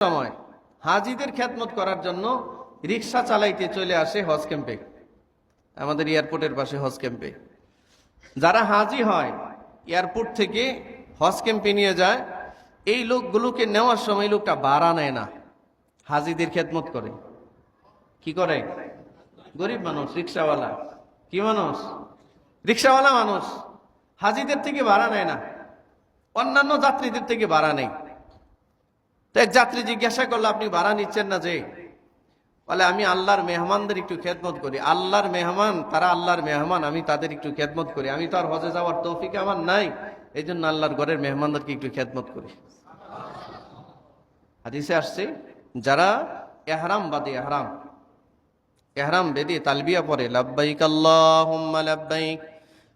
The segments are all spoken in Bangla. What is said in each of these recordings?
সময় হাজিদের খেদমত করার জন্য রিক্সা চালাইতে চলে আসে হজ ক্যাম্পে, আমাদের এয়ারপোর্টের পাশে হজ ক্যাম্পে। যারা হাজি হয় এয়ারপোর্ট থেকে হজ ক্যাম্পে নিয়ে যায়, এই লোকগুলোকে নেওয়ার সময় লোকটা ভাড়া নেয় না, হাজিদের খেদমত করে। কি করে? গরিব মানুষ, রিক্সাওয়ালা। কি মানুষ? রিক্সাওয়ালা মানুষ। হাজিদের থেকে ভাড়া নেয় না, অন্যান্য যাত্রীদের থেকে ভাড়া নেই। তো এক যাত্রী জিজ্ঞাসা করলো, আপনি ভাড়া নিচ্ছেন না যে? বলে, আমি আল্লাহর মেহমানদের একটু খেদমত করি। আল্লাহর মেহমান, তারা আল্লাহর মেহমান, আমি তাদের একটু খেদমত করি। আমি তো আর হজে যাওয়ার তৌফিক আমার নাই, এই জন্য আল্লাহর ঘরের মেহমানদেরকে একটু খেদমত করি। হাদিসে আসছে, যারা এহরাম বাদে এহরাম বেদে তালবিয়া পড়ে, লাব্বাইক আল্লাহুম্মা লাব্বাইক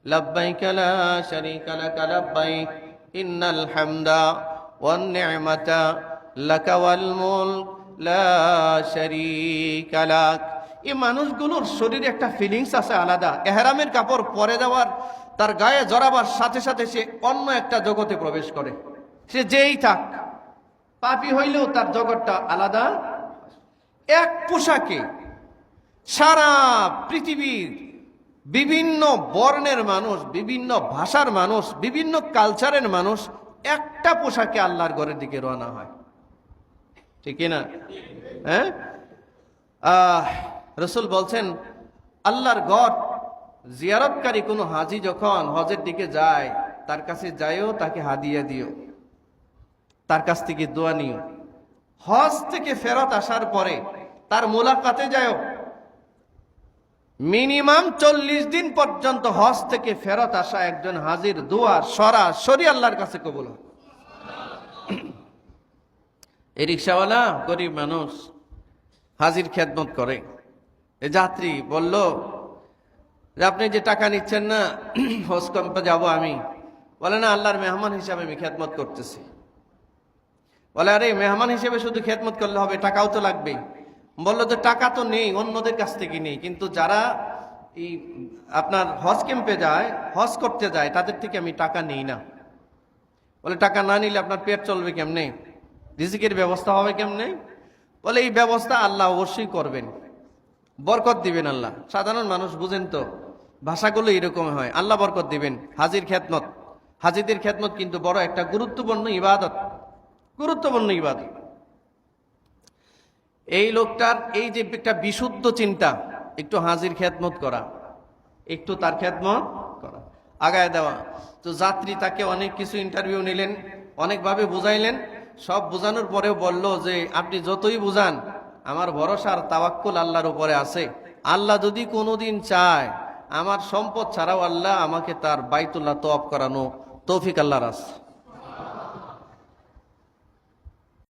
লাব্বাইক লা শারীকা লাকা লাব্বাইক ইন্নাল হামদা ওয়ান নি'মাতা লাকা ওয়াল মুলক লা শারীকা লাক। এই মানুষগুলোর শরীরে একটা ফিলিংস আছে আলাদা। এহরামের কাপড় পরে দেওয়ার, তার গায়ে জড়াবার সাথে সাথে সে অন্য একটা জগতে প্রবেশ করে। সে যেই থাক, পাপী হইলেও তার জগৎটা আলাদা। এক পোশাকে সারা পৃথিবীর বিভিন্ন বর্ণের মানুষ, বিভিন্ন ভাষার মানুষ, বিভিন্ন কালচারের মানুষ একটা পোশাকে আল্লাহর ঘরের দিকে রওনা হয়, ঠিক না? হ্যাঁ, রাসূল বলছেন, আল্লাহর ঘর জিয়ারতকারী কোনো হাজি যখন হজের দিকে যায়, তার কাছে যায়ও, তাকে হাদিয়া দিও, তার কাছ থেকে দোয়া নিও। হজ থেকে ফেরত আসার পরে তার মোলাকাতে যায়ও। মিনিমাম 40 দিন পর্যন্ত হজ থেকে ফেরত আসা একজন হাজির দোয়া সরাসরি আল্লাহর কাছে কবুল হয়। এই রিক্সাওয়ালা গরিব মানুষ হাজির খেদমত করে। এই যাত্রী বলল যে, আপনি যে টাকা নিচ্ছেন না, হজ ক্যাম্পে যাবো আমি। বলে, না, আল্লাহর মেহমান হিসাবে আমি খেদমত করতেছি। বলে, আরে মেহমান হিসেবে শুধু খেদমত করলে হবে, টাকাও তো লাগবে। বললো, যে টাকা তো নেই, অন্যদের কাছ থেকে নেই, কিন্তু যারা এই আপনার হজ ক্যাম্পে যায়, হজ করতে যায়, তাদের থেকে আমি টাকা নেই না। বলে, টাকা না নিলে আপনার পেট চলবে কেমনে? রিজিকের ব্যবস্থা হবে কেমনে? বলে, এই ব্যবস্থা আল্লাহ অবশ্যই করবেন, বরকত দিবেন আল্লাহ। সাধারণ মানুষ বুঝেন তো, ভাষাগুলো এরকম হয়। আল্লাহ বরকত দিবেন। হাজির খেদমত, হাজিদের খেদমত কিন্তু বড় একটা গুরুত্বপূর্ণ ইবাদত, গুরুত্বপূর্ণ ইবাদত। এই লোকটার এই যে একটা বিশুদ্ধ চিন্তা, একটু হাজির খেদমত করা, একটু তার খেদমত করা, আগায় দেওয়া। তো যাত্রী তাকে অনেক কিছু ইন্টারভিউ নিলেন, অনেকভাবে বুঝাইলেন। সব বোঝানোর পরেও বলল যে, আপনি যতই বুঝান, আমার ভরসা আর তাওয়াক্কুল আল্লাহর উপরে আছে। আল্লাহ যদি কোনোদিন চায়, আমার সম্পদ ছাড়াও আল্লাহ আমাকে তার বাইতুল্লাহ তওয়াফ করানো তৌফিক আল্লাহর আছে।